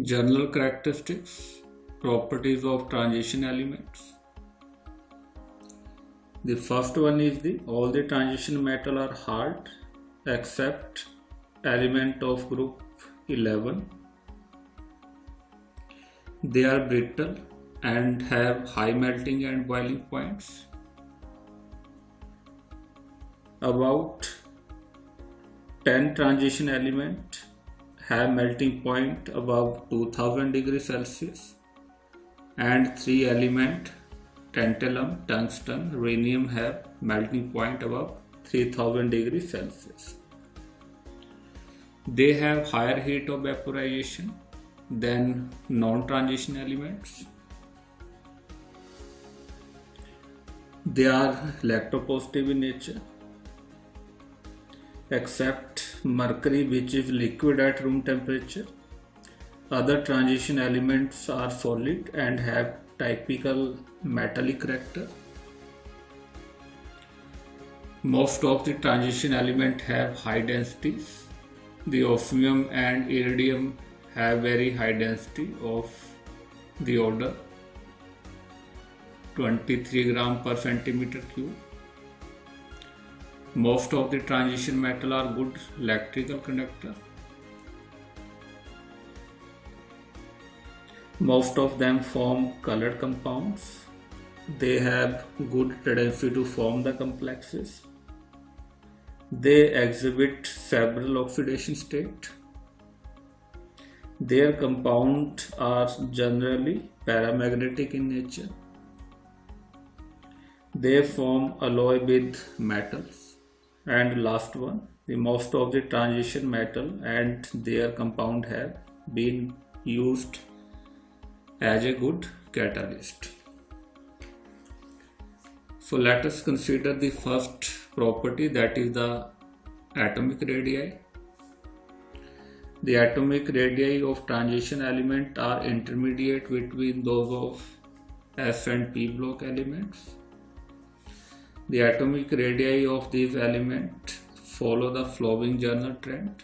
General characteristics, properties of transition elements. The first one is all the transition metal are hard except element of group 11. They are brittle and have high melting and boiling points. About 10 transition elements have melting point above 2000 degrees Celsius, and 3 element tantalum, tungsten, rhenium have melting point above 3000 degrees Celsius. They have higher heat of vaporization than non-transition elements. They are electropositive in nature, except mercury, which is liquid at room temperature. Other transition elements are solid and have typical metallic character. Most of the transition elements have high densities. The osmium and iridium have very high density of the order 23 gram per centimeter cube. Most of the transition metal are good electrical conductor. Most of them form colored compounds. They have good tendency to form the complexes. They exhibit several oxidation states. Their compounds are generally paramagnetic in nature. They form alloy with metals. And last one, the most of the transition metal and their compound have been used as a good catalyst. So let us consider the first property, that is the atomic radii. The atomic radii of transition element are intermediate between those of S and P block elements. The atomic radii of these elements follow the flowing general trend.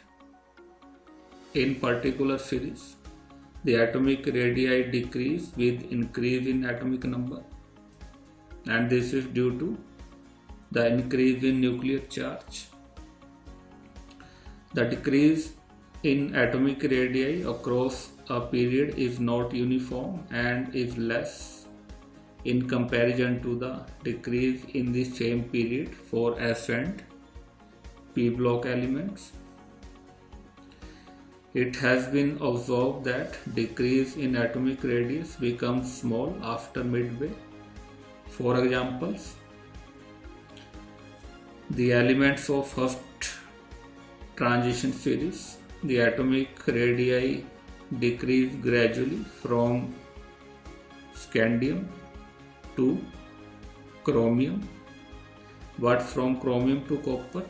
In particular series, the atomic radii decrease with increase in atomic number, and this is due to the increase in nuclear charge. The decrease in atomic radii across a period is not uniform and is less in comparison to the decrease in the same period for S and P block elements. It has been observed that decrease in atomic radius becomes small after midway. For examples, the elements of first transition series, the atomic radii decrease gradually from scandium to chromium, but from chromium to copper.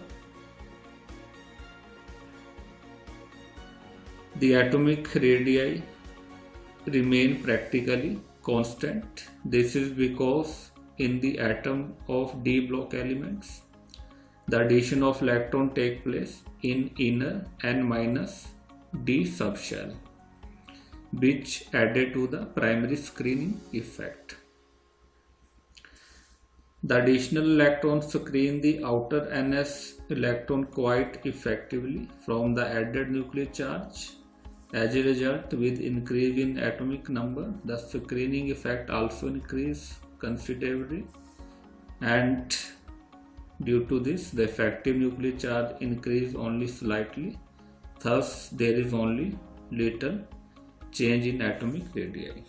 The atomic radii remain practically constant. This is because in the atom of D block elements, the addition of electron takes place in inner N-D subshell, which added to the primary screening effect. The additional electrons screen the outer NS electron quite effectively from the added nuclear charge. As a result, with increase in atomic number, the screening effect also increases considerably, and due to this, the effective nuclear charge increase only slightly. Thus, there is only little change in atomic radii.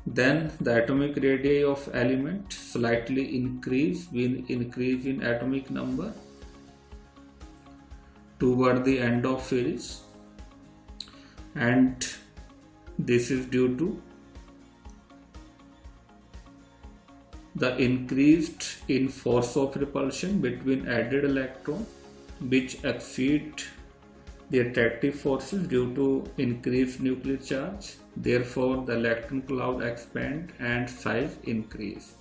Then the atomic radii of element slightly increase with increase in atomic number toward the end of series, and this is due to the increased in force of repulsion between added electron, which exceed the attractive forces due to increased nuclear charge. Therefore, the electron cloud expand and size increase.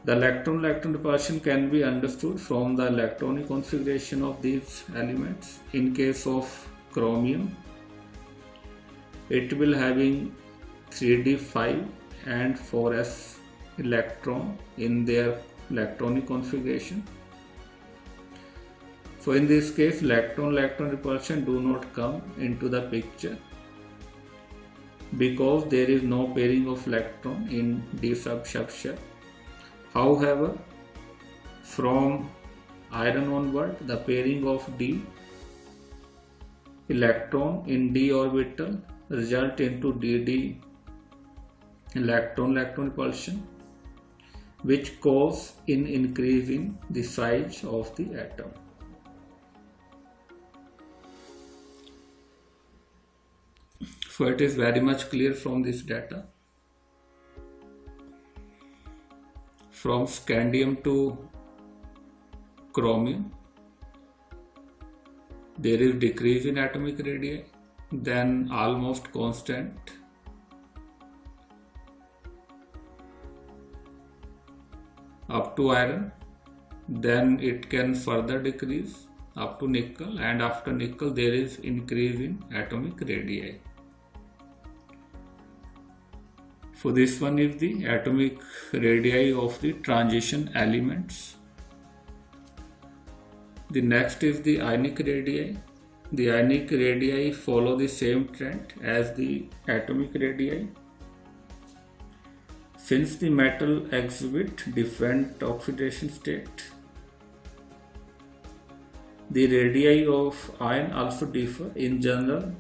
The electron-electron repulsion can be understood from the electronic configuration of these elements. In case of chromium, it will having 3d5 and 4s electron in their electronic configuration. So in this case, electron-electron repulsion do not come into the picture because there is no pairing of electron in d subshell. However, from iron onward, the pairing of d electron in d orbital result into dd electron-electron repulsion, which cause in increase in the size of the atom. So it is very much clear from this data. From scandium to chromium, there is decrease in atomic radii, then almost constant. Up to iron, then it can further decrease up to nickel, and after nickel there is increase in atomic radii. So this one is the atomic radii of the transition elements. The next is the ionic radii. The ionic radii follow the same trend as the atomic radii. Since the metal exhibit different oxidation state, the radii of iron also differ. In general,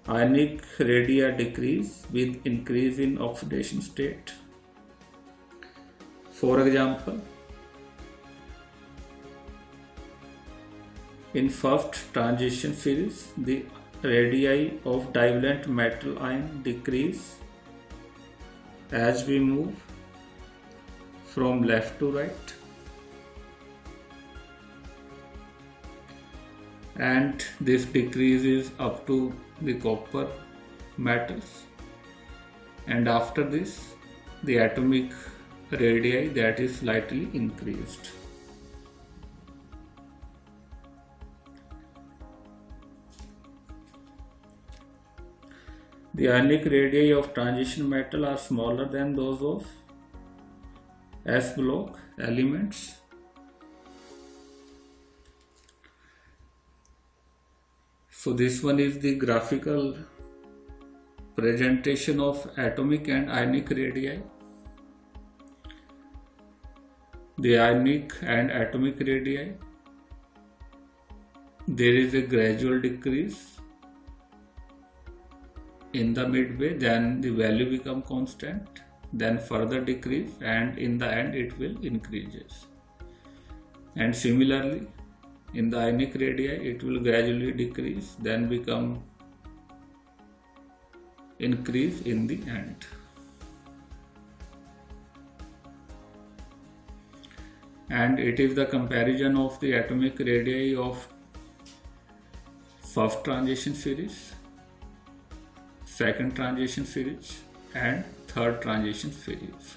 ionic radii decrease with increase in oxidation state. For example, in first transition series, the radii of divalent metal ion decrease as we move from left to right, and this decreases up to the copper metals, and after this the atomic radii that is slightly increased. The ionic radii of transition metal are smaller than those of S block elements. So this one is the graphical presentation of atomic and ionic radii. The ionic and atomic radii, there is a gradual decrease in the midway, then the value become constant, then further decrease, and in the end it will increases. And similarly, in the ionic radii it will gradually decrease, then become increase in the end. And it is the comparison of the atomic radii of first transition series, second transition series, and third transition series.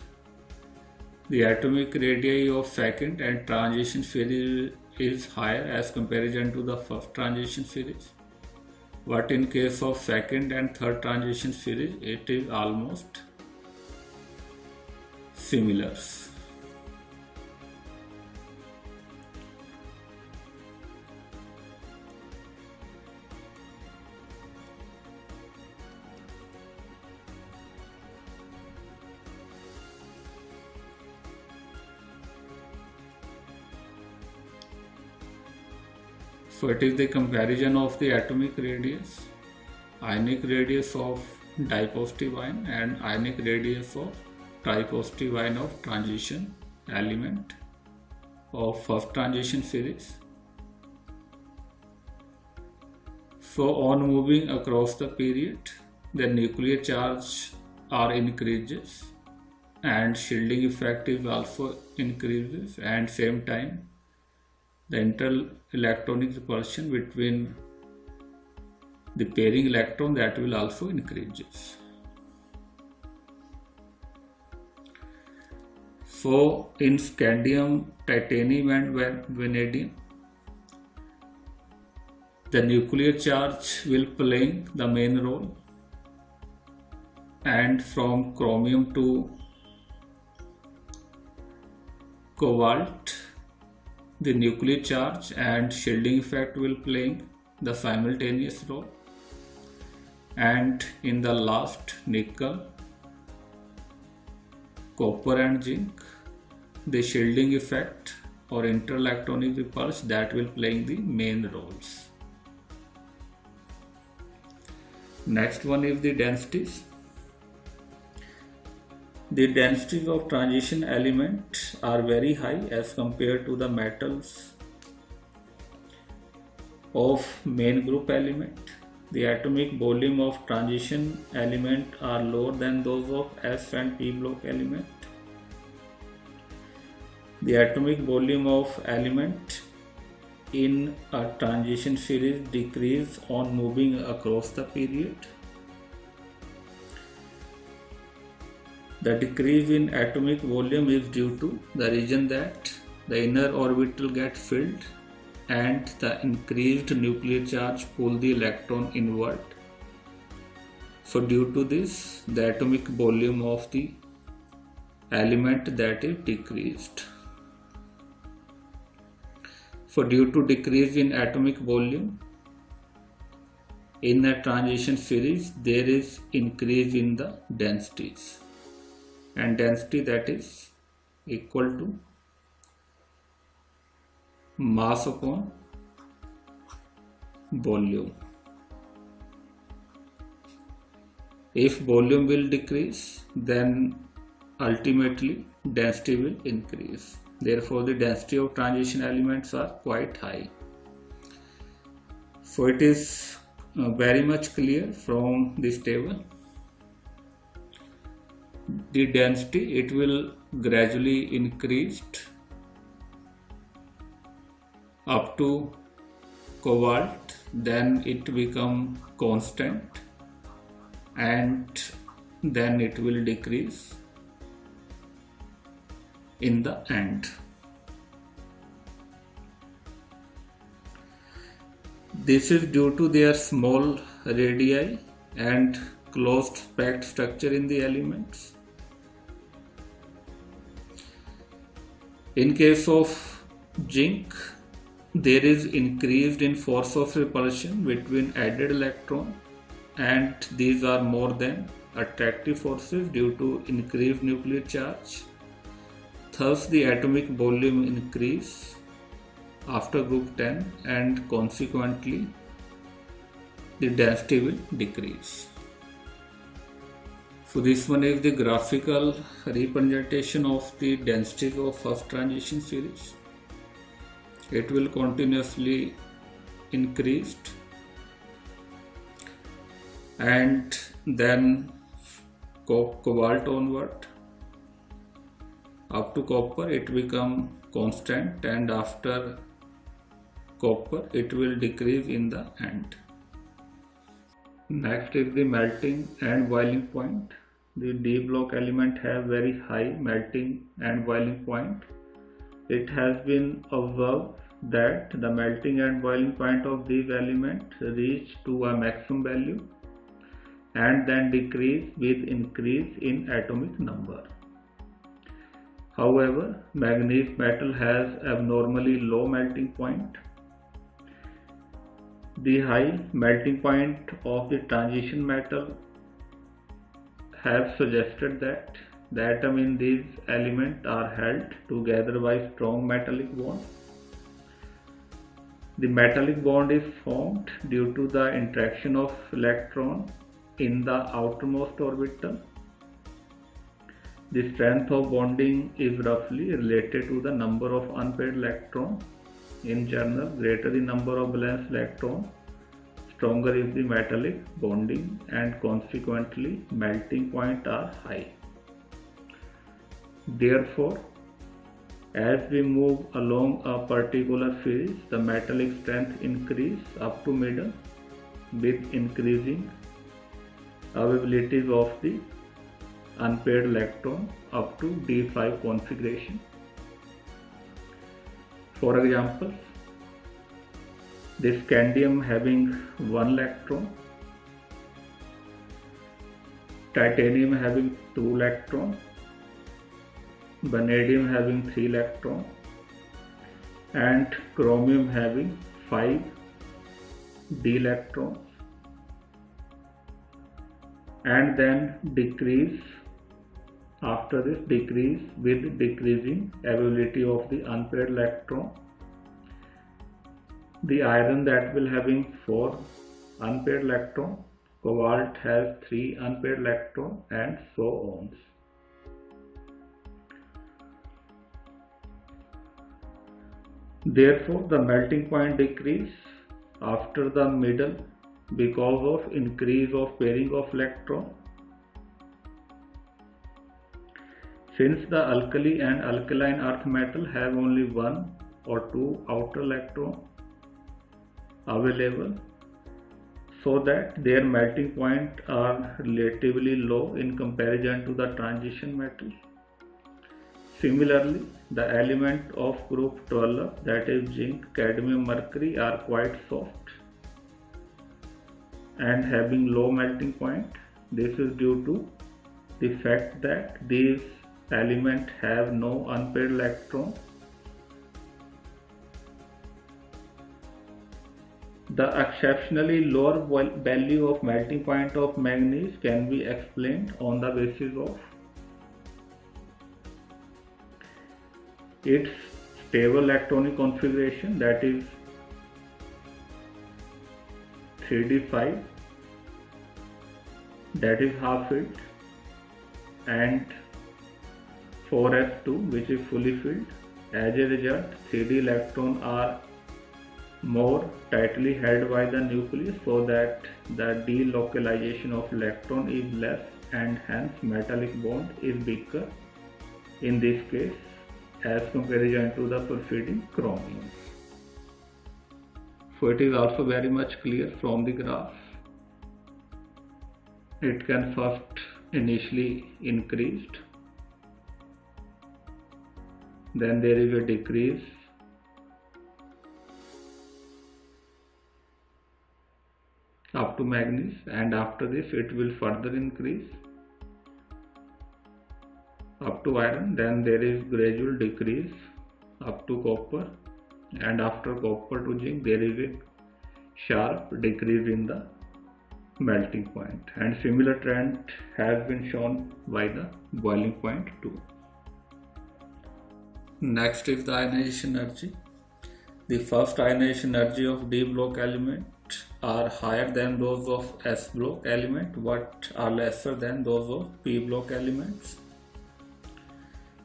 The atomic radii of second and transition series is higher as comparison to the first transition series, but in case of second and third transition series it is almost similar. So it is the comparison of the atomic radius, ionic radius of dipositive ion and ionic radius of tripositive ion of transition element of first transition series. So on moving across the period, the nuclear charge are increases and shielding effect is also increases, and same time the inter-electronic repulsion between the pairing electron that will also increases. So in scandium, titanium and vanadium, the nuclear charge will play the main role, and from chromium to cobalt, the nuclear charge and shielding effect will play the simultaneous role, and in the last, nickel, copper and zinc, the shielding effect or interelectronic repulse, that will play the main roles. Next one is the densities. The densities of transition elements are very high as compared to the metals of main group element. The atomic volume of transition element are lower than those of S and P block element. The atomic volume of element in a transition series decrease on moving across the period. The decrease in atomic volume is due to the reason that the inner orbital gets filled and the increased nuclear charge pull the electron inward. So due to this, the atomic volume of the element that is decreased. So due to decrease in atomic volume in a transition series, there is increase in the densities, and density that is equal to mass upon volume. If volume will decrease, then ultimately density will increase. Therefore, the density of transition elements are quite high. So it is very much clear from this table. The density, it will gradually increase up to cobalt, then it become constant, and then it will decrease in the end. This is due to their small radii and closed packed structure in the elements. In case of zinc, there is increased in force of repulsion between added electron, and these are more than attractive forces due to increased nuclear charge. Thus the atomic volume increase after group 10, and consequently the density will decrease. So this one is the graphical representation of the densities of first transition series. It will continuously increase, and then cobalt onward up to copper it become constant, and after copper it will decrease in the end. Next is the melting and boiling point. The D block element have very high melting and boiling point. It has been observed that the melting and boiling point of these elements reach to a maximum value and then decrease with increase in atomic number. However, manganese metal has abnormally low melting point. The high melting point of the transition metal have suggested that the atom in these elements are held together by strong metallic bond. The metallic bond is formed due to the interaction of electron in the outermost orbital. The strength of bonding is roughly related to the number of unpaired electrons. In general, greater the number of valence electrons, stronger is the metallic bonding, and consequently melting point are high. Therefore, as we move along a particular series, the metallic strength increase up to middle with increasing availabilities of the unpaired electron up to d5 configuration. For example, this scandium having 1 electron, titanium having 2 electrons, vanadium having 3 electrons, and chromium having 5 d electrons, and then decrease after this decrease with decreasing availability of the unpaired electron. The iron that will having 4 unpaired electron, cobalt has 3 unpaired electron, and so on. Therefore, the melting point decrease after the middle because of increase of pairing of electron. Since the alkali and alkaline earth metal have only 1 or 2 outer electron available, so that their melting point are relatively low in comparison to the transition metal. Similarly, the element of group 12, that is zinc, cadmium, mercury, are quite soft and having low melting point. This is due to the fact that these elements have no unpaired electron. The exceptionally lower value of melting point of manganese can be explained on the basis of its stable electronic configuration, that is 3d5, that is half filled, and 4s2, which is fully filled. As a result, 3d electrons are more tightly held by the nucleus, so that the delocalization of electron is less, and hence metallic bond is weaker in this case as comparison to the preceding chromium. So it is also very much clear from the graph. It can first initially increased, then there is a decrease, up to manganese, and after this it will further increase up to iron, then there is gradual decrease up to copper, and after copper to zinc there is a sharp decrease in the melting point, and similar trend has been shown by the boiling point too. Next is the ionization energy. The first ionization energy of D block element are higher than those of S block element but are lesser than those of P block elements.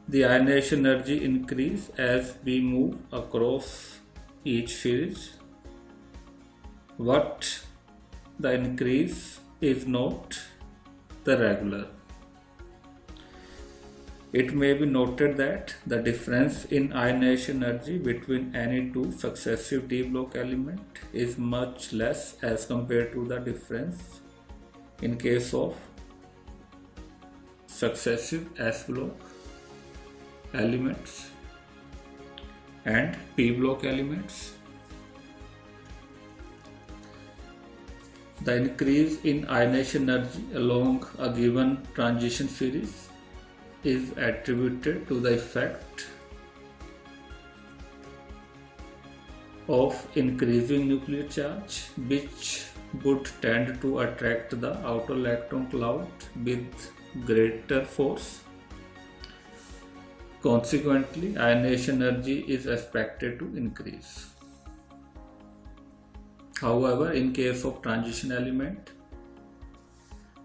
The ionization energy increase as we move across each series, but the increase is not the regular. It may be noted that the difference in ionization energy between any two successive D block element is much less as compared to the difference in case of successive S block elements and P block elements. The increase in ionization energy along a given transition series is attributed to the effect of increasing nuclear charge, which would tend to attract the outer electron cloud with greater force. Consequently, ionization energy is expected to increase. However, in case of transition element,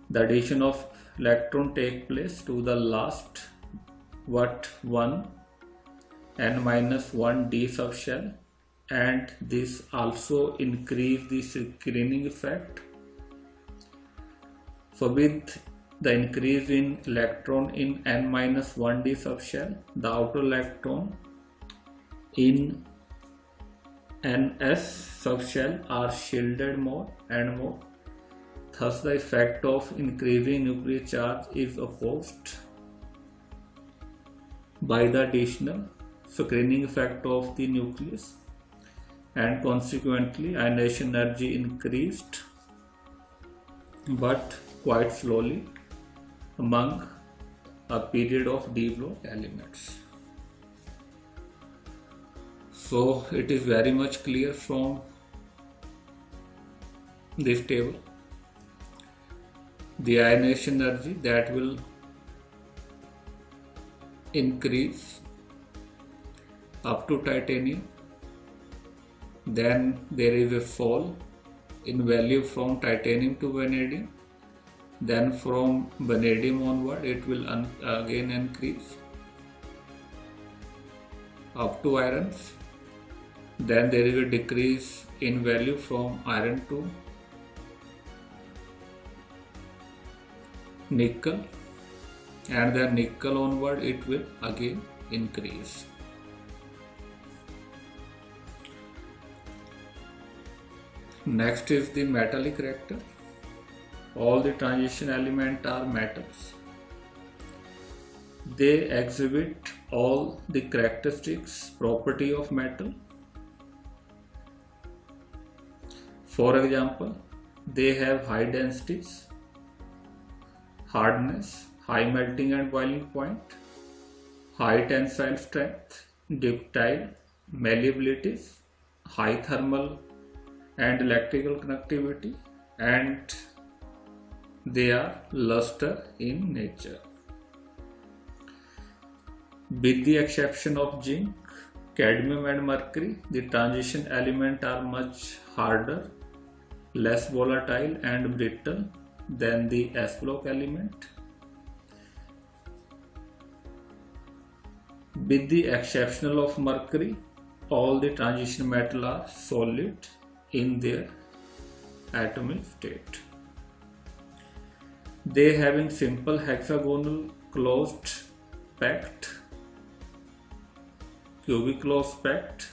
the addition of electron take place to the last but one n-1 d subshell, and this also increase the screening effect. So with the increase in electron in n-1 d subshell, the outer electron in ns subshell are shielded more and more. Thus, the effect of increasing nuclear charge is opposed by the additional screening effect of the nucleus, and consequently ionization energy increased but quite slowly among a period of d block elements. So it is very much clear from this table the ionization energy that will increase up to titanium, then there is a fall in value from titanium to vanadium, then from vanadium onward it will again increase up to irons, then there is a decrease in value from iron to nickel, and then nickel onward it will again increase. Next is the metallic reactor. All the transition elements are metals. They exhibit all the characteristics, property of metal. For example, they have high densities, hardness, high melting and boiling point, high tensile strength, ductile, malleabilities, high thermal and electrical conductivity, and they are luster in nature. With the exception of zinc, cadmium and mercury, the transition elements are much harder, less volatile and brittle than the s-block element. With the exception of mercury, all the transition metals are solid in their atomic state. They having simple hexagonal closed packed, cubic closed packed,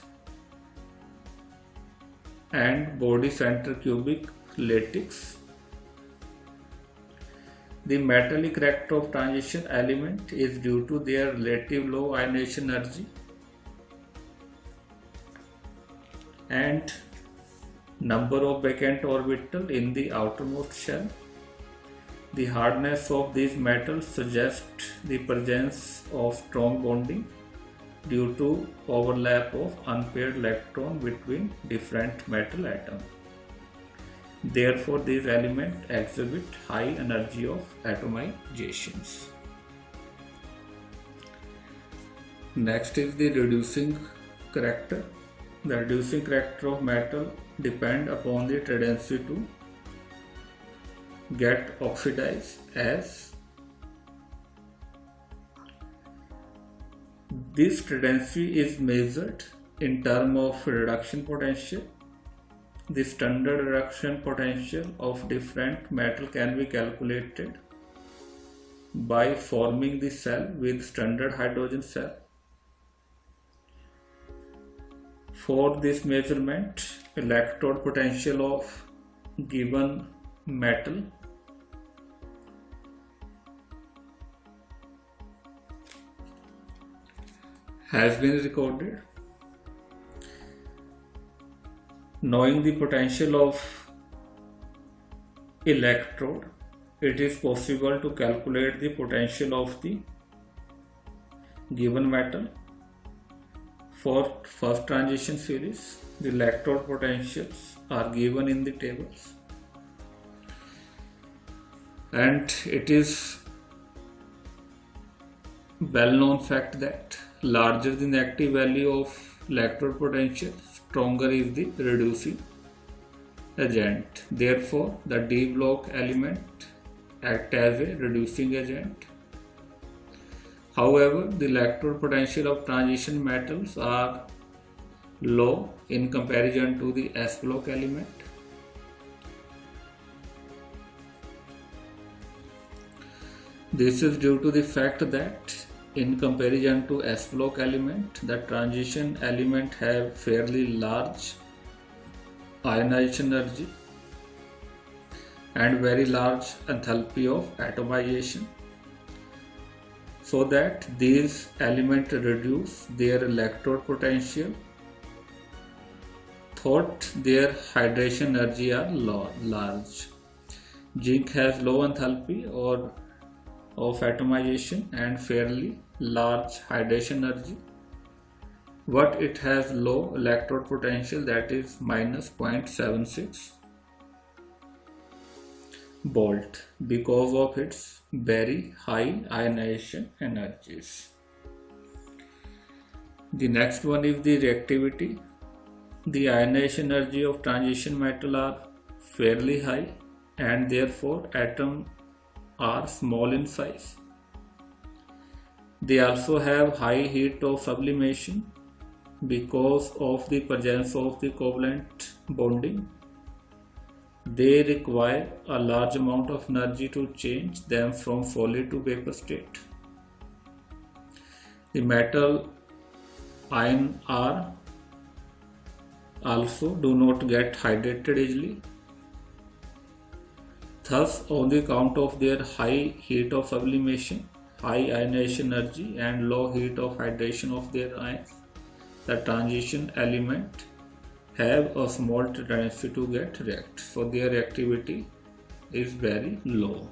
and body center cubic lattice. The metallic character of transition element is due to their relative low ionization energy and number of vacant orbital in the outermost shell. The hardness of these metals suggests the presence of strong bonding due to overlap of unpaired electron between different metal atoms. Therefore, these elements exhibit high energy of atomizations. Next is the reducing character. The reducing character of metal depend upon the tendency to get oxidized, as this tendency is measured in terms of reduction potential. The standard reduction potential of different metal can be calculated by forming the cell with standard hydrogen cell. For this measurement, electrode potential of given metal has been recorded. Knowing the potential of electrode, it is possible to calculate the potential of the given metal. For first transition series, the electrode potentials are given in the tables, and it is well known fact that larger the negative value of electrode potential, stronger is the reducing agent. Therefore, the d block element act as a reducing agent. However, the electrode potential of transition metals are low in comparison to the s block element. This is due to the fact that in comparison to s block element, the transition element have fairly large ionization energy. and very large enthalpy of atomization, so that these elements reduce their electrode potential, thought their hydration energy are large. Zinc has low enthalpy or of atomization and fairly large hydration energy, but it has low electrode potential, that is minus 0.76 volt, because of its very high ionization energies. The next one is the reactivity. The ionization energy of transition metal are fairly high, and therefore atoms are small in size. They also have high heat of sublimation because of the presence of the covalent bonding. They require a large amount of energy to change them from solid to vapor state. The metal ion are also do not get hydrated easily. Thus, on the count of their high heat of sublimation, high ionization energy and low heat of hydration of their ions, the transition element have a small tendency to get react, so their reactivity is very low.